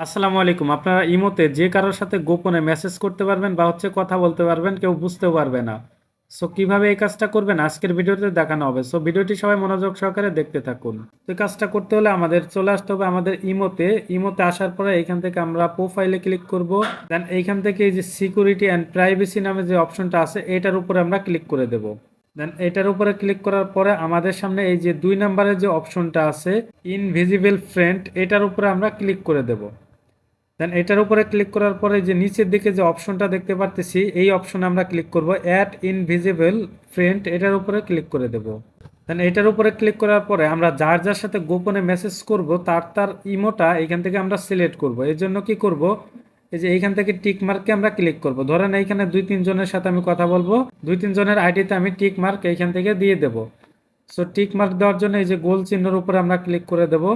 আসসালামু আলাইকুম। আপনারা ইমোতে যে কারোর সাথে গোপনে মেসেজ করতে পারবেন বা কথা বলতে পারবেন, কেউ বুঝতেও পারবে না। সো কিভাবে এই কাজটা করবেন আজকের ভিডিওতে দেখানো হবে। সো ভিডিওটি সবাই মনোযোগ সহকারে দেখতে থাকুন। তো এই কাজটা করতে হলে আমাদের চলে আসতে হবে আমাদের ইমোতে আসার পরে এইখান থেকে আমরা প্রোফাইলে ক্লিক করব। দেন এইখান থেকে এই যে সিকিউরিটি অ্যান্ড প্রাইভেসি নামে যে অপশনটা আছে এটার উপরে আমরা ক্লিক করে দেব। দেন এটার উপরে ক্লিক করার পরে আমাদের সামনে এই যে 2 নম্বরের যে অপশনটা আছে ইনভিজিবল ফ্রেন্ড, এটার উপরে আমরা ক্লিক করে দেব। দেন এটার উপরে ক্লিক করার পরে যে নিচের দিকে যে অপশনটা দেখতে পারতেছি এই অপশনে আমরা ক্লিক করব অ্যাড ইনভিজিবল ফ্রেন্ড, এটার উপরে ক্লিক করে দেব। দেন এটার উপরে ক্লিক করার পরে আমরা যার যার সাথে গোপনে মেসেজ করব তার তার ইমোটা এখান থেকে আমরা সিলেক্ট করব। এর জন্য কি করব, এই যে এইখান থেকে টিক মার্কে আমরা ক্লিক করব। ধরেন এইখানে 2-3 জনের সাথে আমি কথা বলবো, 2-3 জনের আইডিতে আমি টিক মার্ক এইখান থেকে দিয়ে দেব। সো টিক মার্ক দেওয়ার জন্য এই যে গোল চিহ্নের উপরে আমরা ক্লিক করে দেব।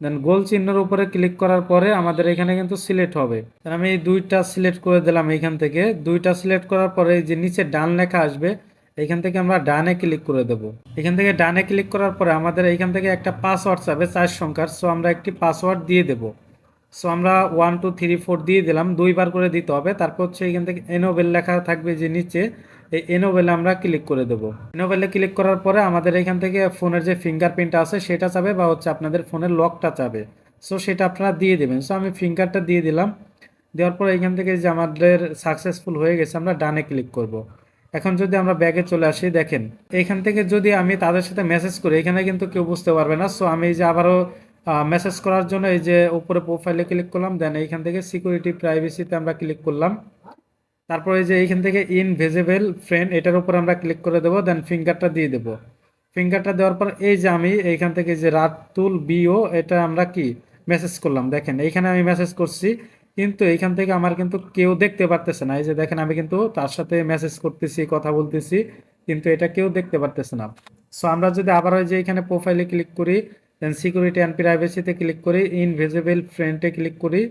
দেন গোল চিহ্নের উপরে ক্লিক করার পরে আমাদের এখানে কিন্তু সিলেক্ট হবে। আমি এই দুইটা সিলেক্ট করে দিলাম। এইখান থেকে দুইটা সিলেক্ট করার পরে এই যে নিচে ডান লেখা আসবে, এখান থেকে আমরা ডানে ক্লিক করে দেব। এখান থেকে ডানে ক্লিক করার পরে আমাদের এইখান থেকে একটা পাসওয়ার্ড চাবে 4 সংখ্যার। সো আমরা একটি পাসওয়ার্ড দিয়ে দেব। সো আমরা 1 2 3 4 দিয়ে দিলাম, দুইবার করে দিতে হবে। তারপর হচ্ছে এখান থেকে এনোবেল লেখা থাকবে যে নিচে, এই এনোবেলে আমরা ক্লিক করে দেব। এনোবেলে ক্লিক করার পরে আমাদের এখান থেকে ফোনের যে ফিঙ্গারপ্রিন্ট আছে সেটা চাবে বা আপনাদের ফোনের লকটা চাবে। সো সেটা আপনারা দিয়ে দেবেন। সো আমি ফিঙ্গারটা দিয়ে দিলাম। দেওয়ার পরে এখান থেকে যে আমাদের সাকসেসফুল হয়ে গেছে আমরা ডানে ক্লিক করব। এখন যদি আমরা ব্যাগে চলে আসি, দেখেন এখান থেকে যদি আমি তাদের সাথে মেসেজ করি এখানে কিন্তু কেউ বুঝতে পারবে না। সো আমি এই যে আবারও মেসেজ করার জন্য এই যে উপরে প্রোফাইলে ক্লিক করলাম। দেন এইখান থেকে সিকিউরিটি প্রাইভেসিতে আমরা ক্লিক করলাম। তারপরে এই যে এইখান থেকে ইনভিজিবল ফ্রেন্ড, এটার উপর আমরা ক্লিক করে দেবো। দেন ফিঙ্গারটা দিয়ে দেবো। ফিঙ্গারটা দেওয়ার পর এই যে আমি এইখান থেকে যে রাতুল বিও, এটা আমরা কি মেসেজ করলাম। দেখেন এইখানে আমি মেসেজ করছি, কিন্তু এইখান থেকে আমার কিন্তু কেউ দেখতে পারতেছে না। এই যে দেখেন আমি কিন্তু তার সাথে মেসেজ করতেছি, কথা বলতেছি, কিন্তু এটা কেউ দেখতে পারতেছে না। সো আমরা যদি আবার ওই যে এখানে প্রোফাইলে ক্লিক করি, দেন সিকিউরিটি অ্যান্ড প্রাইভেসিতে ক্লিক করি, ইনভিজিবল ফ্রেন্ডে ক্লিক করি,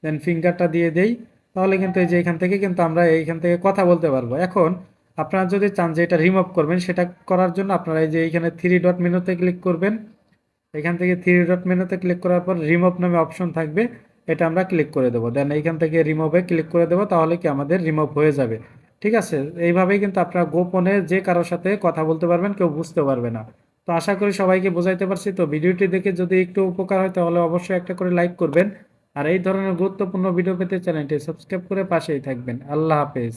দেন ফিঙ্গারটা দিয়ে দেই, তাহলে কিন্তু এই যে এখান থেকে কিন্তু আমরা এইখান থেকে কথা বলতে পারবো। এখন আপনারা যদি চান যে এটা রিমুভ করবেন, সেটা করার জন্য আপনারা এই যে এইখানে 3 ডট মেনুতে ক্লিক করবেন। এখান থেকে 3 ডট মেনুতে ক্লিক করার পর রিমুভ নামে অপশন থাকবে, এটা আমরা ক্লিক করে দেবো। দেন এইখান থেকে রিমুভে ক্লিক করে দেবো, তাহলে কি আমাদের রিমুভ হয়ে যাবে। ঠিক আছে, এইভাবেই কিন্তু আপনারা গোপনে যে কারোর সাথে কথা বলতে পারবেন, কেউ বুঝতে পারবে না। তো আশা করি সবাইকে বোঝাইতে পারছি। তো ভিডিওটি দেখে যদি একটু উপকার হয় তাহলে অবশ্যই একটা করে লাইক করবেন। আর এই ধরনের গুরুত্বপূর্ণ ভিডিও পেতে চ্যানেলটি সাবস্ক্রাইব করে পাশেই থাকবেন। আল্লাহ হাফেজ।